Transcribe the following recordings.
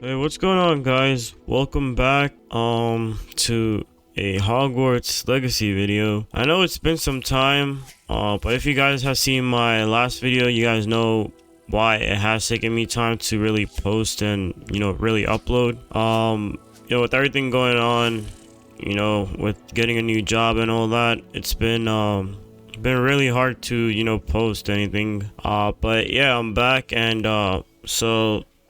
Hey, what's going on, guys? Welcome back to a Hogwarts Legacy video. I know it's been some time, but if you guys have seen my last video, you guys know why it has taken me time to really post and really upload. With everything going on, with getting a new job and all that, it's been really hard to post anything. But yeah, I'm back, and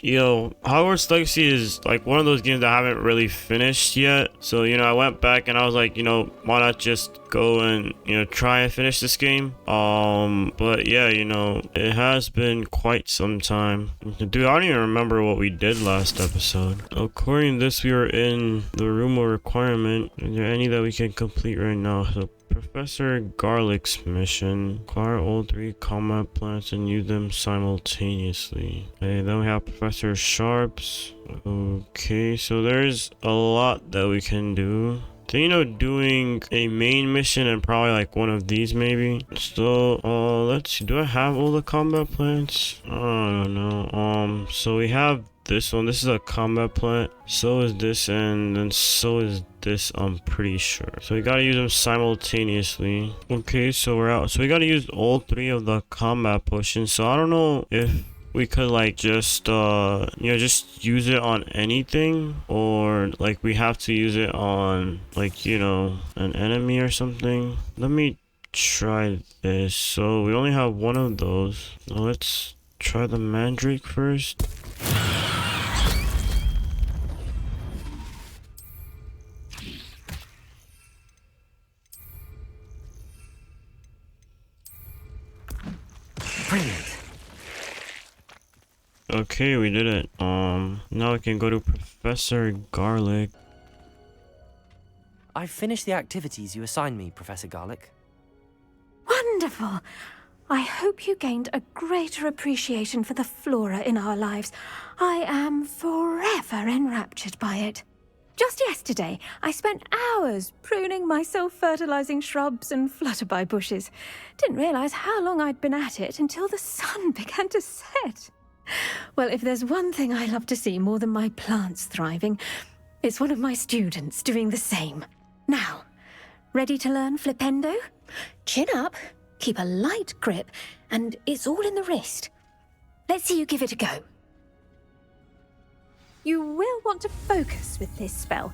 Hogwarts Legacy is like one of those games that I haven't really finished yet. So, I went back and I was like, why not just go and, try and finish this game? But yeah, it has been quite some time. Dude, I don't even remember what we did last episode. According to this, we were in the room of requirement. Is there any that we can complete right now? So Professor Garlick's mission. Acquire all 3 combat plants and use them simultaneously. Okay, then we have Professor Sharp's. Okay, so there's a lot that we can do. So, doing a main mission and probably like one of these maybe. So, let's see. Do I have all the combat plants? I don't know. So we have this one. This is a combat plant. So is this, and then so is this, I'm pretty sure. So we gotta use them simultaneously. Okay, so we're out. So we gotta use all 3 of the combat potions. So I don't know if we could like just just use it on anything, or like we have to use it on like an enemy or something. Let me try this. So we only have one of those. Now let's try the mandrake first. Brilliant. Okay, we did it. Now we can go to Professor Garlick. I've finished the activities you assigned me, Professor Garlick. Wonderful! I hope you gained a greater appreciation for the flora in our lives. I am forever enraptured by it. Just yesterday, I spent hours pruning my self-fertilizing shrubs and flutterby bushes. Didn't realize how long I'd been at it until the sun began to set. Well, if there's one thing I love to see more than my plants thriving, it's one of my students doing the same. Now, ready to learn Flipendo? Chin up, keep a light grip, and it's all in the wrist. Let's see you give it a go. You will want to focus with this spell.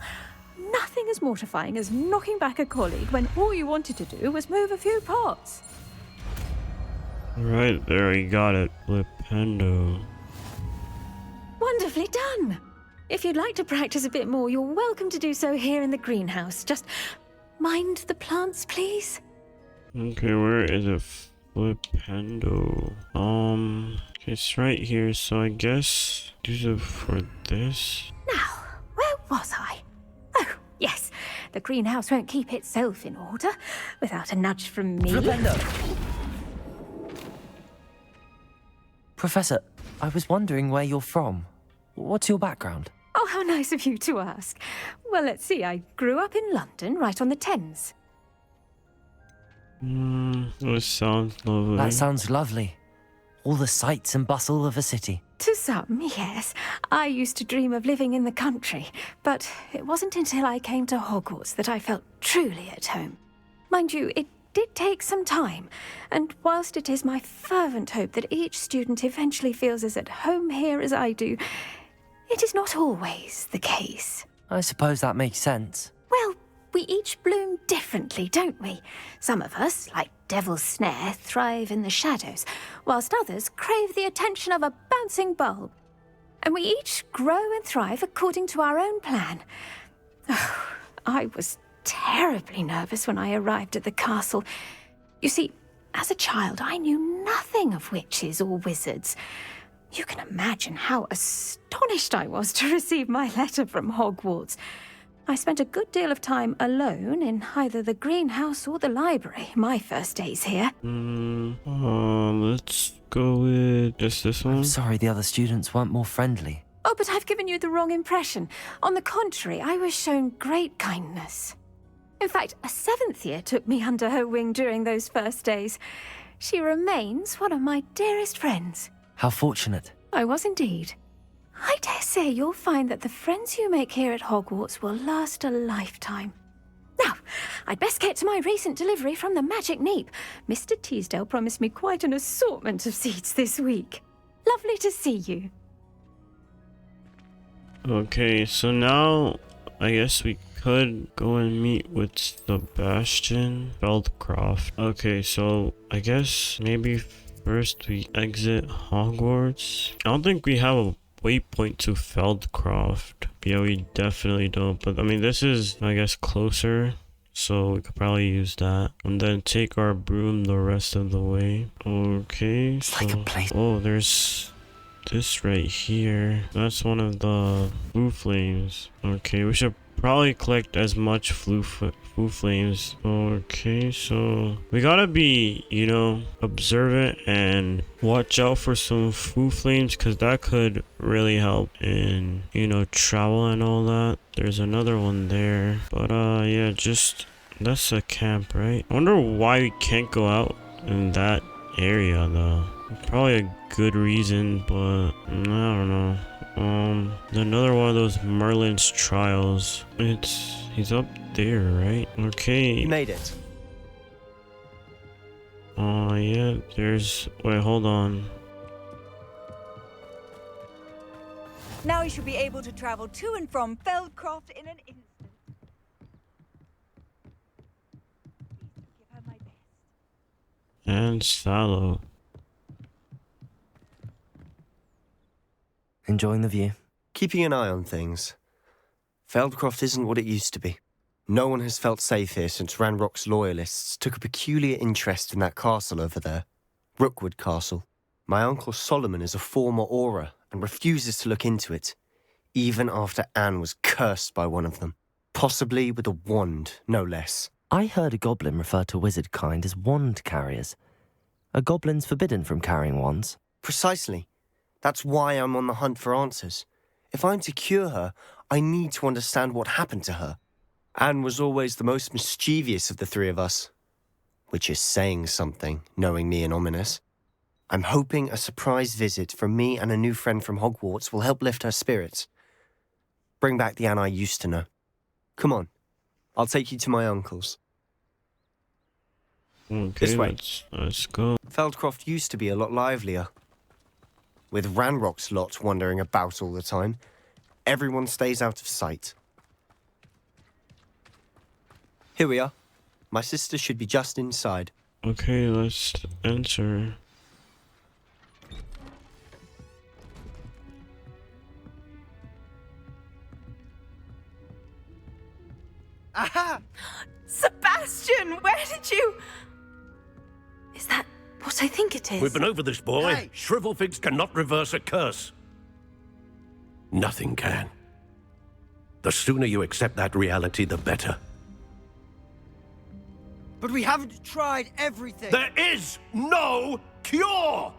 Nothing as mortifying as knocking back a colleague when all you wanted to do was move a few pots. Right there, we got it. Flipendo. Wonderfully done! If you'd like to practice a bit more, you're welcome to do so here in the greenhouse. Just mind the plants, please. Okay, where is it? Flipendo. It's right here, so I guess use it for this. Now, where was I? Oh, yes. The greenhouse won't keep itself in order without a nudge from me. Flipendo! Professor, I was wondering where you're from. What's your background? Oh, how nice of you to ask. Well, let's see. I grew up in London, right on the Thames. That sounds lovely. That sounds lovely. All the sights and bustle of a city. To some, yes. I used to dream of living in the country, but it wasn't until I came to Hogwarts that I felt truly at home. Mind you, it did take some time, and whilst it is my fervent hope that each student eventually feels as at home here as I do, it is not always the case. I suppose that makes sense. Well, we each bloom differently, don't we? Some of us, like Devil's Snare, thrive in the shadows, whilst others crave the attention of a bouncing bulb. And we each grow and thrive according to our own plan. Oh, I was terribly nervous when I arrived at the castle. You see, as a child, I knew nothing of witches or wizards. You can imagine how astonished I was to receive my letter from Hogwarts. I spent a good deal of time alone in either the greenhouse or the library my first days here. Let's go with just this one. I'm sorry the other students weren't more friendly. Oh, but I've given you the wrong impression. On the contrary, I was shown great kindness. In fact, a 7th year took me under her wing during those first days. She remains one of my dearest friends. How fortunate. I was indeed. I dare say you'll find that the friends you make here at Hogwarts will last a lifetime. Now, I'd best get to my recent delivery from the Magic Neep. Mr. Teasdale promised me quite an assortment of seeds this week. Lovely to see you. Okay, so now I guess we could go and meet with Sebastian Feldcroft. Okay, so I guess maybe first we exit Hogwarts. I don't think we have a waypoint to Feldcroft. Yeah, we definitely don't. But I mean, this is, I guess, closer. So we could probably use that. And then take our broom the rest of the way. Okay, It's like a place. Oh, there's this right here. That's one of the blue flames. Okay, we should probably collect as much blue flames. Okay, so we gotta be, you know, observant and watch out for some foo flames, because that could really help in, you know, travel and all that. There's another one there, but yeah, just that's a camp, right? I wonder why we can't go out in that area though. Probably a good reason, but I don't know. Another one of those Merlin's trials. He's up there, right? Okay. You made it. Oh yeah, wait, hold on. Now you should be able to travel to and from Feldcroft in an instant. Give her my best. And Sallow. Enjoying the view? Keeping an eye on things. Feldcroft isn't what it used to be. No one has felt safe here since Ranrock's loyalists took a peculiar interest in that castle over there. Rookwood Castle. My uncle Solomon is a former Auror and refuses to look into it, even after Anne was cursed by one of them. Possibly with a wand, no less. I heard a goblin refer to wizard kind as wand carriers. Are goblins forbidden from carrying wands? Precisely. That's why I'm on the hunt for answers. If I'm to cure her, I need to understand what happened to her. Anne was always the most mischievous of the three of us. Which is saying something, knowing me and Ominous. I'm hoping a surprise visit from me and a new friend from Hogwarts will help lift her spirits. Bring back the Anne I used to know. Come on, I'll take you to my uncle's. Okay, This way. let's go. Feldcroft used to be a lot livelier. With Ranrock's lot wandering about all the time, everyone stays out of sight. Here we are. My sister should be just inside. Okay, let's enter. Aha! Sebastian, where did you... Is that what I think it is? We've been over this, boy. Hey! Shrivelfigs cannot reverse a curse. Nothing can. The sooner you accept that reality, the better. But we haven't tried everything. There is no cure!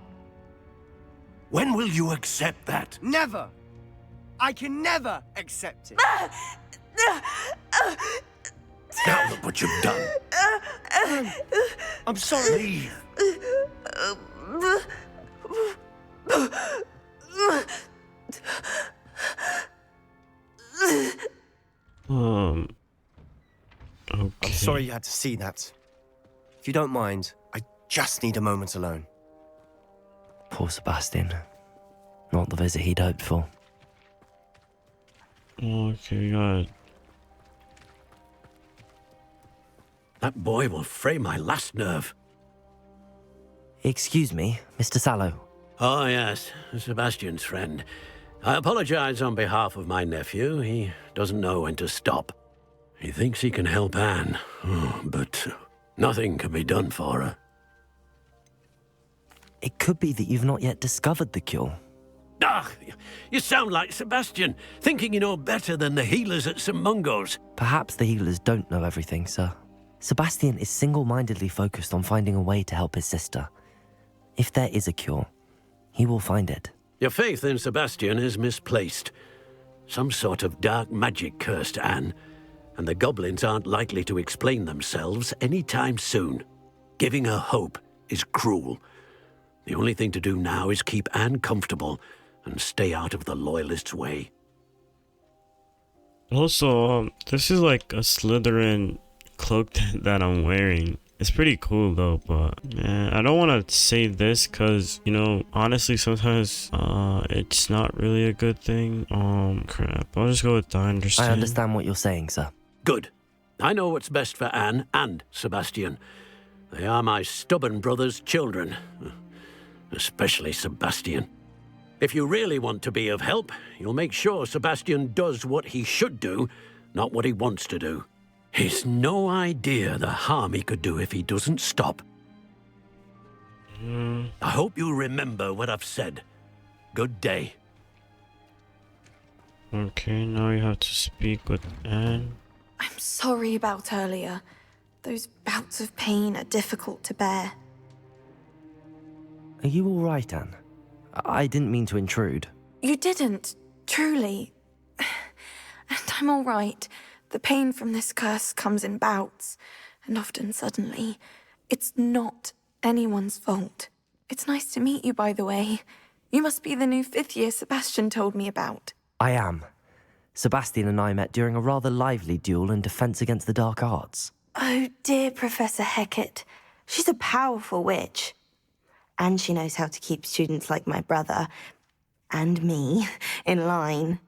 When will you accept that? Never. I can never accept it. Now look what you've done. I'm sorry. Leave. Okay. I'm sorry you had to see that. If you don't mind, I just need a moment alone. Poor Sebastian. Not the visit he'd hoped for. Okay, got it. That boy will fray my last nerve. Excuse me, Mr. Sallow. Oh, yes, Sebastian's friend. I apologize on behalf of my nephew. He doesn't know when to stop. He thinks he can help Anne, but nothing can be done for her. It could be that you've not yet discovered the cure. Ah, you sound like Sebastian, thinking you know better than the healers at St. Mungo's. Perhaps the healers don't know everything, sir. Sebastian is single-mindedly focused on finding a way to help his sister. If there is a cure, he will find it. Your faith in Sebastian is misplaced. Some sort of dark magic cursed Anne, and the goblins aren't likely to explain themselves anytime soon. Giving her hope is cruel. The only thing to do now is keep Anne comfortable and stay out of the Loyalists' way. Also, this is like a Slytherin cloak that I'm wearing. It's pretty cool though, but man, I don't want to say this because, you know, honestly, sometimes it's not really a good thing. Crap. I'll just go with I understand. I understand what you're saying, sir. Good. I know what's best for Anne and Sebastian. They are my stubborn brother's children. Especially Sebastian. If you really want to be of help, you'll make sure Sebastian does what he should do, not what he wants to do. He's no idea the harm he could do if he doesn't stop. I hope you remember what I've said. Good day. Okay, now you have to speak with Anne. I'm sorry about earlier. Those bouts of pain are difficult to bear. Are you all right, Anne? I didn't mean to intrude. You didn't, truly. And I'm all right. The pain from this curse comes in bouts, and often suddenly. It's not anyone's fault. It's nice to meet you, by the way. You must be the new 5th year Sebastian told me about. I am. Sebastian and I met during a rather lively duel in Defense Against the Dark Arts. Oh, dear Professor Hecat. She's a powerful witch. And she knows how to keep students like my brother, and me, in line.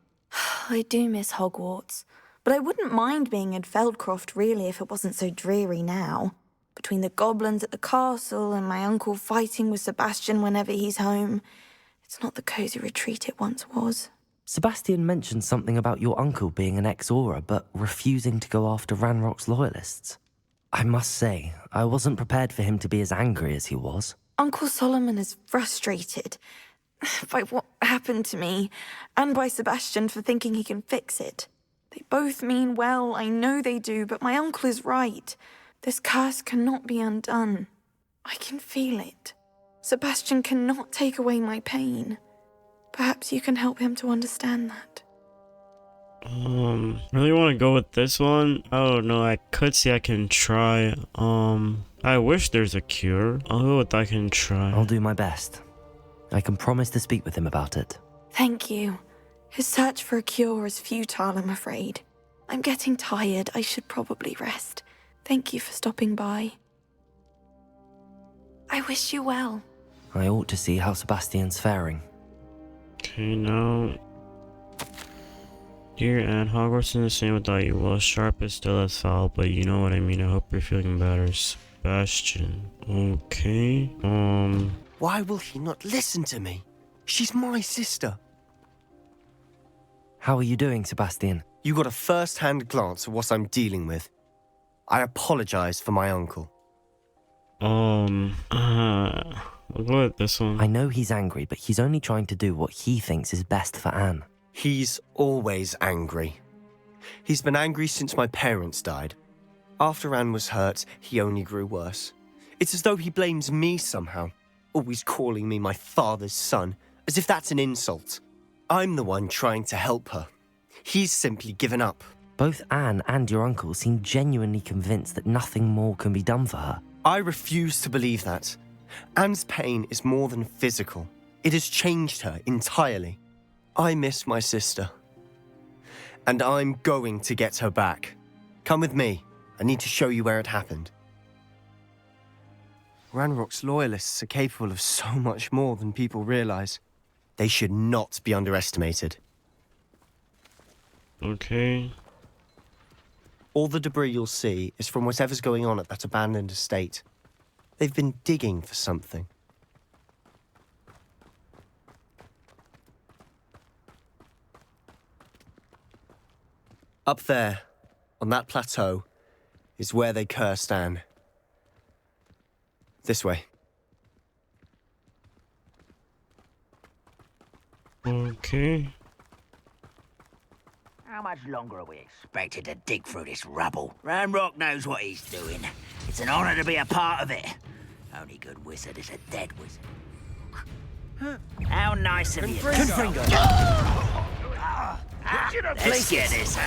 I do miss Hogwarts, but I wouldn't mind being in Feldcroft, really, if it wasn't so dreary now. Between the goblins at the castle and my uncle fighting with Sebastian whenever he's home, it's not the cosy retreat it once was. Sebastian mentioned something about your uncle being an ex-Auror, but refusing to go after Ranrock's loyalists. I must say, I wasn't prepared for him to be as angry as he was. Uncle Solomon is frustrated by what happened to me, and by Sebastian for thinking he can fix it. They both mean well, I know they do, but my uncle is right. This curse cannot be undone. I can feel it. Sebastian cannot take away my pain. Perhaps you can help him to understand that. Really want to go with this one. I don't know. I could see I can try. I wish there's a cure. I'll go with I can try. I'll do my best. I can promise to speak with him about it. Thank you. His search for a cure is futile, I'm afraid. I'm getting tired. I should probably rest. Thank you for stopping by. I wish you well. I ought to see how Sebastian's faring. Okay, now. Dear Anne, Hogwarts is the same without you. Well, sharp is still as foul, but you know what I mean. I hope you're feeling better. Sebastian. Okay. Why will he not listen to me? She's my sister. How are you doing, Sebastian? You got a first-hand glance at what I'm dealing with. I apologize for my uncle. We'll go with this one. I know he's angry, but he's only trying to do what he thinks is best for Anne. He's always angry. He's been angry since my parents died. After Anne was hurt, he only grew worse. It's as though he blames me somehow, always calling me my father's son, as if that's an insult. I'm the one trying to help her. He's simply given up. Both Anne and your uncle seem genuinely convinced that nothing more can be done for her. I refuse to believe that. Anne's pain is more than physical. It has changed her entirely. I miss my sister. And I'm going to get her back. Come with me. I need to show you where it happened. Ranrock's loyalists are capable of so much more than people realize. They should not be underestimated. Okay. All the debris you'll see is from whatever's going on at that abandoned estate. They've been digging for something. Up there, on that plateau, is where they cursed Anne. This way. Okay. How much longer are we expected to dig through this rubble? Ranrock knows what he's doing. It's an honor to be a part of it. Only good wizard is a dead wizard. How nice of you. Let's get this.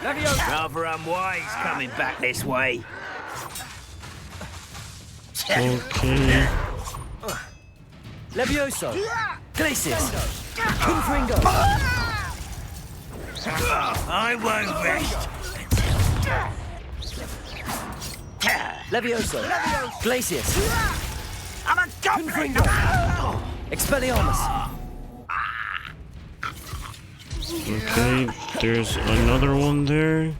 Rather unwise coming back this way. Okay. Levioso! Glacius! Confringo! I won't rest. Levioso! Glacius! I'm a goblin! Confringo! Expelliarmus! Okay, there's another one there.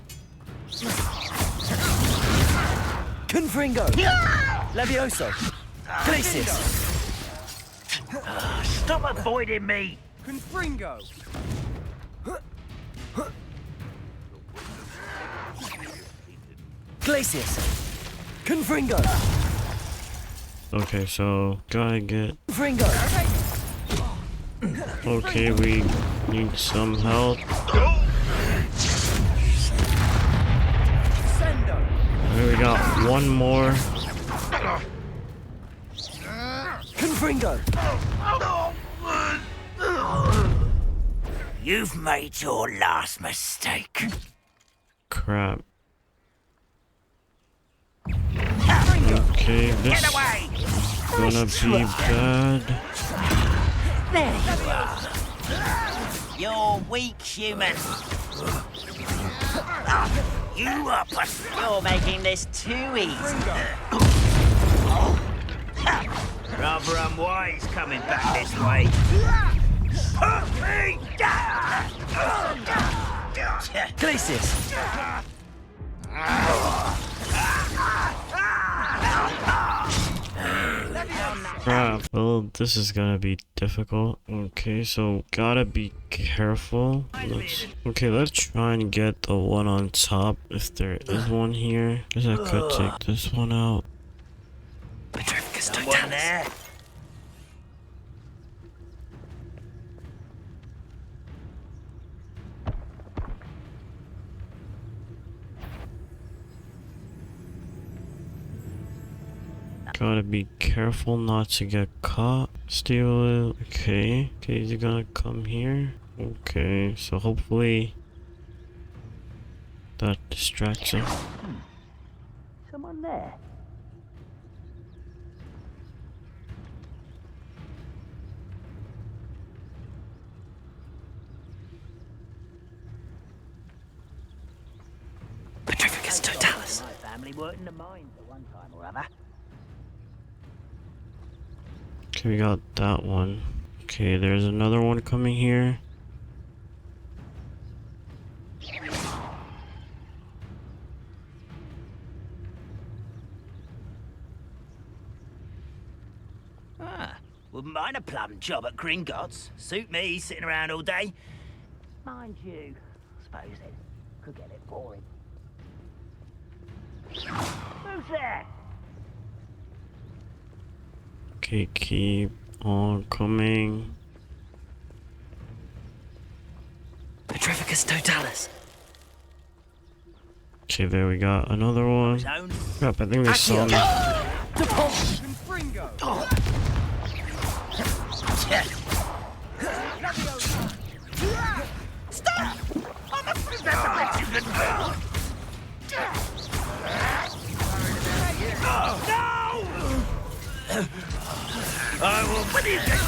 Confringo! Levioso! Glacius! Stop avoiding me! Confringo! Glacius! Confringo! Okay, so gotta get. Confringo! Okay, we need some help. Okay, we got one more. Confringo! You've made your last mistake. Crap. Okay, this Get away! is gonna be bad. There you are. You're weak, human. You are You're making this too easy. Rather unwise coming back this way. Put me down! Glacius! Crap. Well, this is gonna be difficult. Okay, so gotta be careful. Let's try and get the one on top if there is one here. Guess I could take this one out. Petrificus One totalis! there. Gotta be careful not to get caught. Steal it. Okay. Okay, is he gonna come here? Okay, so hopefully that distracts him. Someone there. Petrificus totalis! My family worked in the mines at one time or other. Okay, we got that one. Okay, there's another one coming here. Wouldn't mind a plum job at Gringotts. Suit me, sitting around all day. Mind you, I suppose it could get a bit boring. Who's there? Okay, keep on coming. Petrificus totalis! Okay, there we got another one. Crap, I think they saw me. Confringo! Stop! I'm afraid that's a bit you can No! I will believe it!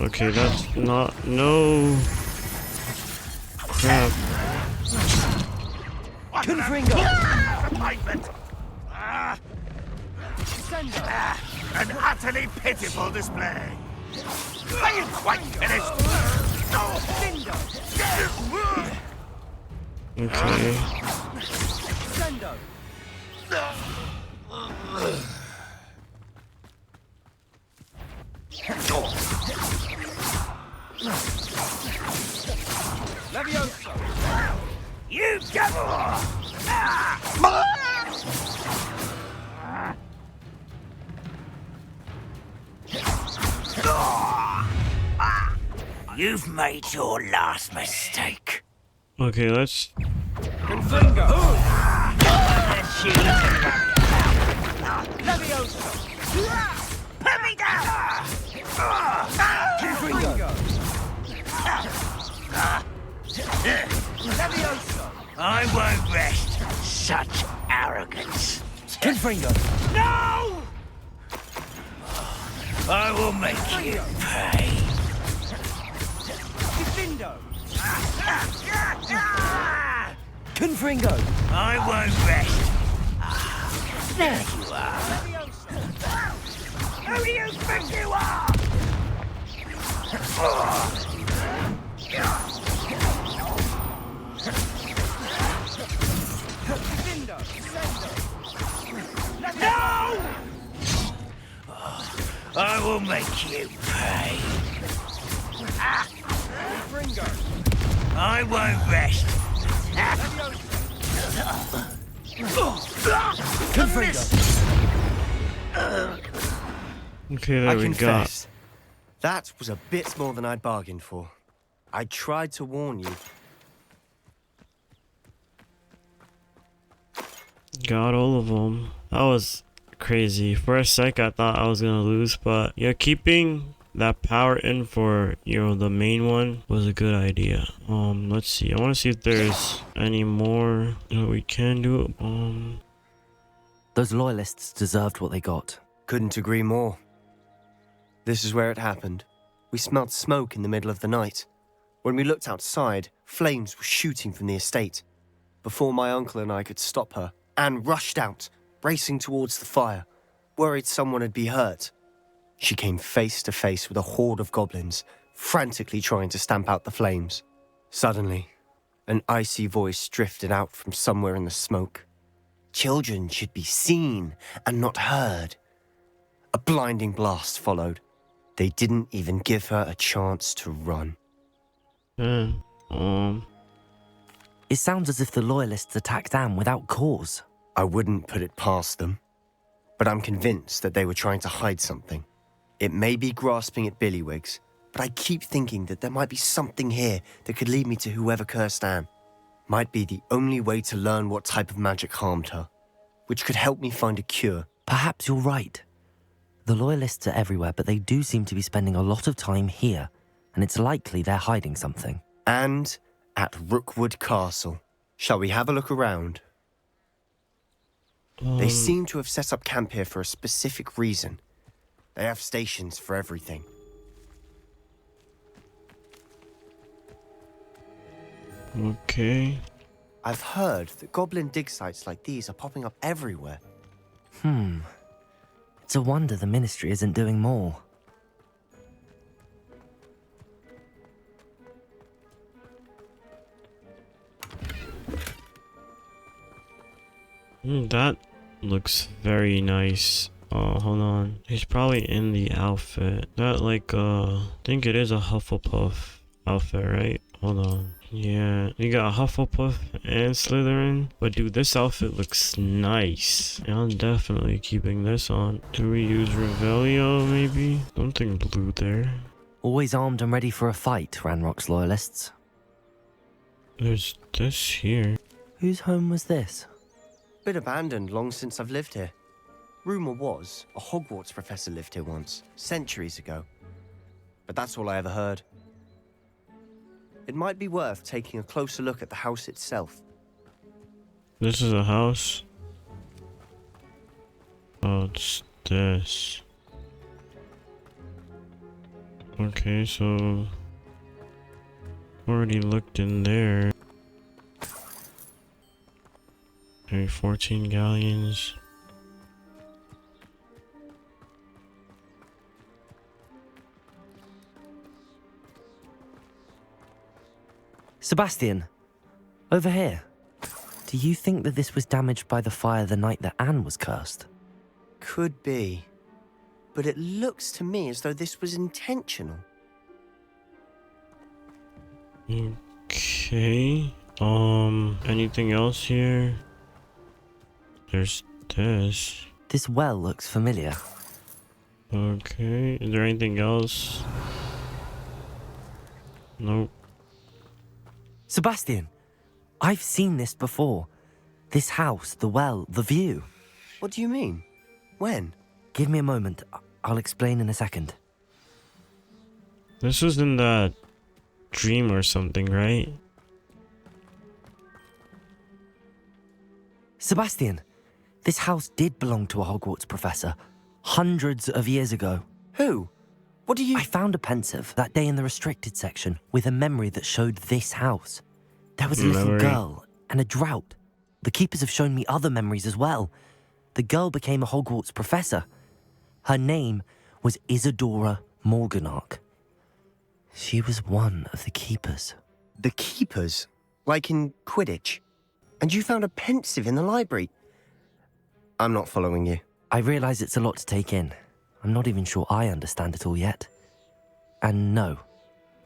Okay, that's not. No! Crap. Confringo! Disappointment! An utterly pitiful display! Are you quite finished? Okay. Sendo! Levioso! You devil! You've made your last mistake. Okay, let's. Confringo! Levioso! Put me down! Confringo! Levioso! I won't rest. Such arrogance. Confringo! No! I will make you pay. Flipendo! Confringo! I won't rest. There you are. Who do you think you are? No! I will make you pay. I won't rest. Okay, there I we confess, that was a bit more than I'd bargained for. I tried to warn you. Got all of them. That was crazy. For a sec, I thought I was gonna lose, but yeah, keeping that power in for, you know, the main one was a good idea. Let's see. I want to see if there's any more that we can do. Those loyalists deserved what they got. Couldn't agree more. This is where it happened. We smelled smoke in the middle of the night. When we looked outside, flames were shooting from the estate. Before my uncle and I could stop her, Anne rushed out, racing towards the fire, worried someone had been hurt. She came face to face with a horde of goblins, frantically trying to stamp out the flames. Suddenly, an icy voice drifted out from somewhere in the smoke. Children should be seen and not heard. A blinding blast followed. They didn't even give her a chance to run. It sounds as if the loyalists attacked Anne without cause. I wouldn't put it past them, but I'm convinced that they were trying to hide something. It may be grasping at Billywigs, but I keep thinking that there might be something here that could lead me to whoever cursed Anne. Might be the only way to learn what type of magic harmed her, which could help me find a cure. Perhaps you're right. The loyalists are everywhere, but they do seem to be spending a lot of time here, and it's likely they're hiding something. And at Rookwood Castle. Shall we have a look around? They seem to have set up camp here for a specific reason. They have stations for everything. Okay. I've heard that goblin dig sites like these are popping up everywhere. It's a wonder the Ministry isn't doing more. That looks very nice. Oh, hold on. He's probably in the outfit. That like, I think it is a Hufflepuff outfit, right? Hold on. Yeah, you got Hufflepuff and Slytherin. But dude, this outfit looks nice. And I'm definitely keeping this on. Do we use Revelio, maybe? Something blue there. Always armed and ready for a fight, Ranrock's loyalists. There's this here. Whose home was this? Been abandoned long since I've lived here. Rumour was a Hogwarts professor lived here once, centuries ago. But that's all I ever heard. It might be worth taking a closer look at the house itself. This is a house. Oh, it's this. Okay, so already looked in there. Maybe 14 galleons. Sebastian, over here. Do you think that this was damaged by the fire the night that Anne was cursed? Could be. But it looks to me as though this was intentional. Okay. Anything else here? There's this. This well looks familiar. Okay. Is there anything else? Nope. Sebastian, I've seen this before. This house, the well, the view. What do you mean? When? Give me a moment. I'll explain in a second. This was in that dream or something, right? Sebastian, This house did belong to a Hogwarts professor, hundreds of years ago. Who? What do you... I found a pensive that day in the restricted section with a memory that showed this house. There was a little girl and a drought. The keepers have shown me other memories as well. The girl became a Hogwarts professor. Her name was Isadora Morganach. She was one of the keepers. The keepers? Like in Quidditch? And you found a pensive in the library? I'm not following you. I realise it's a lot to take in. I'm not even sure I understand it all yet. And no,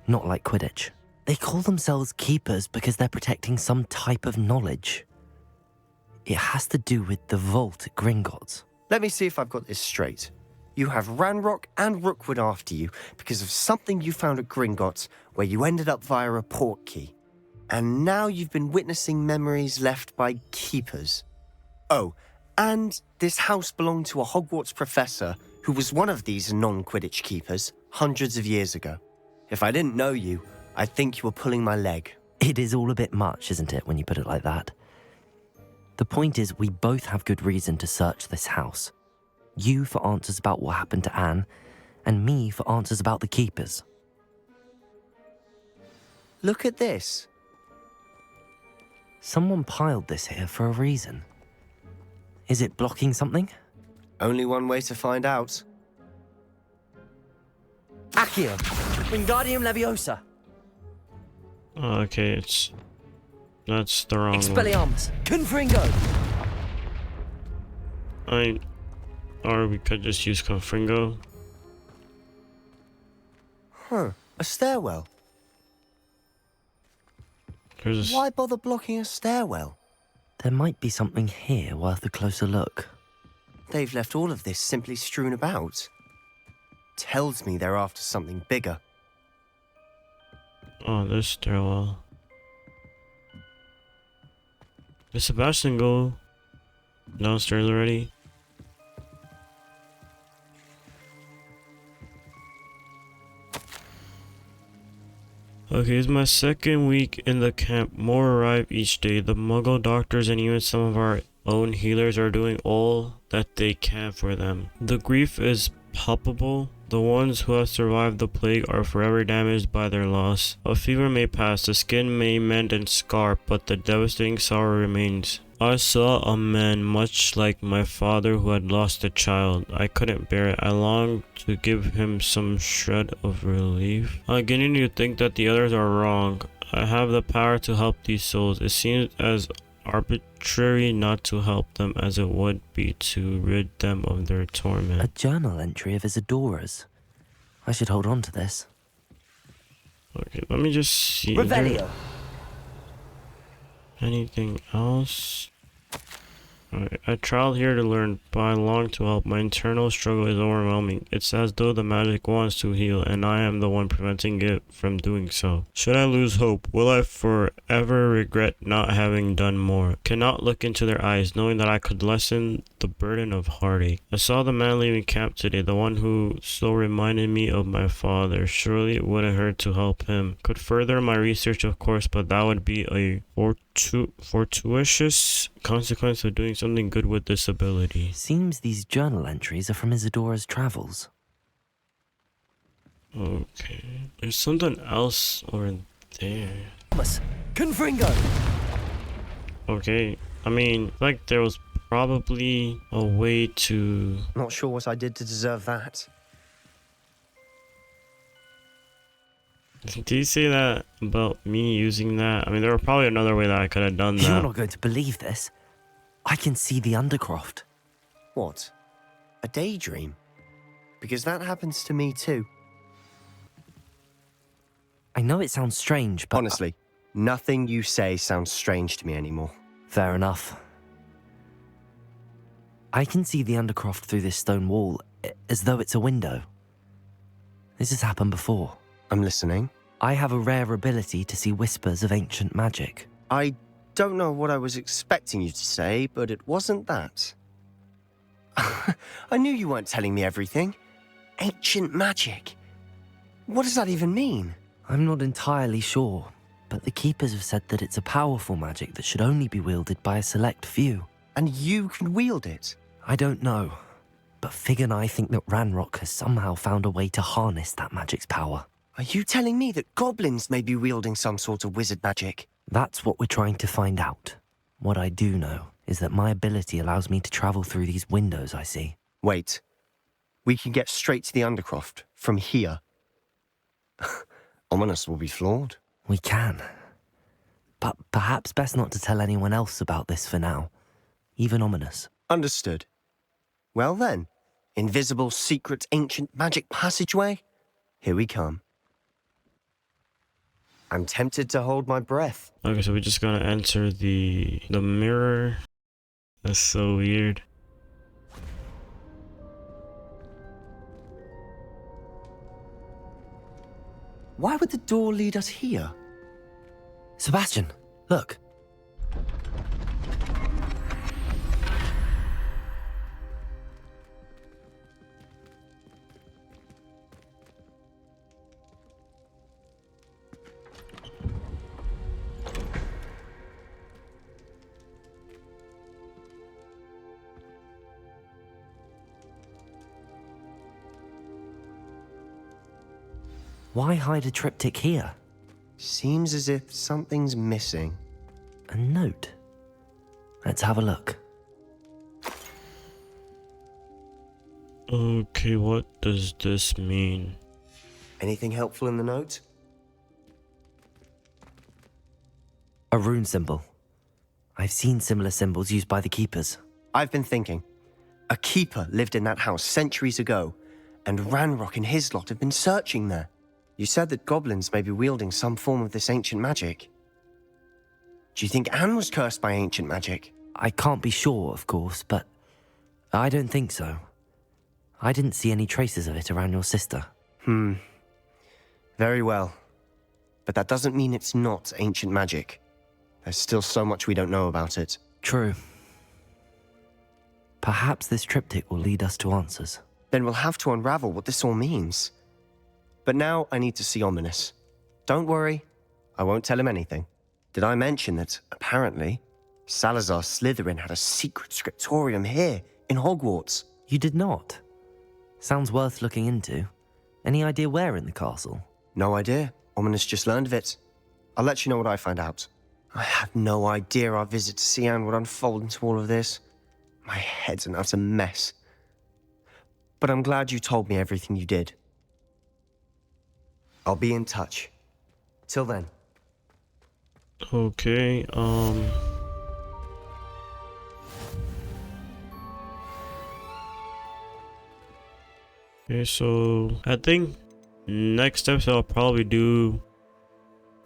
not like Quidditch. They call themselves keepers because they're protecting some type of knowledge. It has to do with the vault at Gringotts. Let me see if I've got this straight. You have Ranrock and Rookwood after you because of something you found at Gringotts where you ended up via a port key. And now you've been witnessing memories left by keepers. Oh, and this house belonged to a Hogwarts professor who was one of these non-Quidditch keepers hundreds of years ago. If I didn't know you, I'd think you were pulling my leg. It is all a bit much, isn't it, when you put it like that? The point is, we both have good reason to search this house. You for answers about what happened to Anne, and me for answers about the keepers. Look at this. Someone piled this here for a reason. Is it blocking something? Only one way to find out. Accio! Wingardium Leviosa! Oh, okay, that's the wrong one. Expelliarmus! Confringo! Or we could just use Confringo. Huh, a stairwell. Why bother blocking a stairwell? There might be something here worth a closer look. They've left all of this simply strewn about. Tells me they're after something bigger. Oh, this stairwell. Did Sebastian go downstairs already? Okay, it's my second week in the camp. More arrive each day. The Muggle doctors and even some of our own healers are doing all that they can for them. The grief is palpable. The ones who have survived the plague are forever damaged by their loss. A fever may pass, the skin may mend and scar, but the devastating sorrow remains. I saw a man much like my father who had lost a child. I couldn't bear it. I longed to give him some shred of relief. I'm beginning to think that the others are wrong. I have the power to help these souls. It seems as arbitrary not to help them as it would be to rid them of their torment. A journal entry of Isadora's. I should hold on to this. Okay, let me just see. Revelio. Anything else? Alright, I traveled here to learn, but I long to help. My internal struggle is overwhelming. It's as though the magic wants to heal, and I am the one preventing it from doing so. Should I lose hope? Will I forever regret not having done more? Cannot look into their eyes, knowing that I could lessen the burden of heartache. I saw the man leaving camp today, the one who so reminded me of my father. Surely it wouldn't hurt to help him. Could further my research, of course, but that would be a fortuitous consequence of doing something good with this ability. Seems these journal entries are from Isadora's travels. Okay. There's something else over there. Confringo! Okay. I mean, like there was probably a way to... Not sure what I did to deserve that. Did you say that about me using that? I mean, there was probably another way that I could have done that. You're not going to believe this. I can see the Undercroft. What? A daydream? Because that happens to me too. I know it sounds strange, but... Honestly, nothing you say sounds strange to me anymore. Fair enough. I can see the Undercroft through this stone wall, as though it's a window. This has happened before. I'm listening. I have a rare ability to see whispers of ancient magic. I don't know what I was expecting you to say, but it wasn't that. I knew you weren't telling me everything. Ancient magic. What does that even mean? I'm not entirely sure, but the Keepers have said that it's a powerful magic that should only be wielded by a select few. And you can wield it? I don't know, but Fig and I think that Ranrock has somehow found a way to harness that magic's power. Are you telling me that goblins may be wielding some sort of wizard magic? That's what we're trying to find out. What I do know is that my ability allows me to travel through these windows I see. Wait. We can get straight to the Undercroft from here. Ominous will be floored. We can. But perhaps best not to tell anyone else about this for now. Even Ominous. Understood. Well then, invisible, secret, ancient magic passageway? Here we come. I'm tempted to hold my breath. Okay, so we're just gonna enter the mirror. That's so weird. Why would the door lead us here? Sebastian, look. Why hide a triptych here? Seems as if something's missing. A note. Let's have a look. Okay, what does this mean? Anything helpful in the note? A rune symbol. I've seen similar symbols used by the keepers. I've been thinking. A keeper lived in that house centuries ago, and Ranrock and his lot have been searching there. You said that goblins may be wielding some form of this ancient magic. Do you think Anne was cursed by ancient magic? I can't be sure, of course, but I don't think so. I didn't see any traces of it around your sister. Very well. But that doesn't mean it's not ancient magic. There's still so much we don't know about it. True. Perhaps this triptych will lead us to answers. Then we'll have to unravel what this all means. But now I need to see Ominous. Don't worry, I won't tell him anything. Did I mention that, apparently, Salazar Slytherin had a secret scriptorium here in Hogwarts? You did not. Sounds worth looking into. Any idea where in the castle? No idea. Ominous just learned of it. I'll let you know what I find out. I had no idea our visit to Cian would unfold into all of this. My head's an utter mess. But I'm glad you told me everything you did. I'll be in touch. Till then. Okay, okay, so I think next episode I'll probably do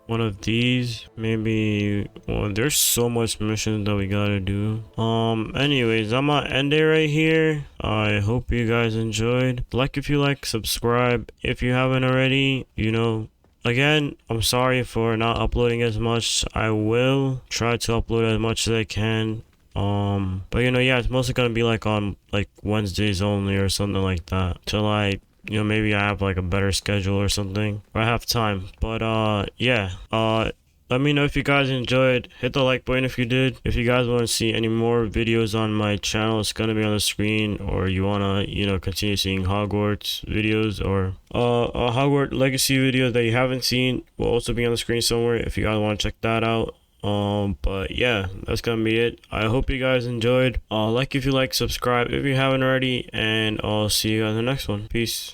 one of these. Maybe, well, there's so much missions that we gotta do. Anyways, I'm gonna end it right here. I hope you guys enjoyed. Like if you like, subscribe if you haven't already. You know, again, I'm sorry for not uploading as much. I will try to upload as much as I can. But you know, yeah, it's mostly gonna be like on like Wednesdays only or something like that, till I, you know, maybe I have like a better schedule or something, or I have time. But yeah, let me know if you guys enjoyed. Hit the like button if you did. If you guys want to see any more videos on my channel, it's gonna be on the screen. Or you wanna, you know, continue seeing Hogwarts videos, or a Hogwarts Legacy video that you haven't seen will also be on the screen somewhere if you guys want to check that out. But yeah, that's gonna be it. I hope you guys enjoyed. Like if you like, subscribe if you haven't already, and I'll see you guys in the next one. Peace.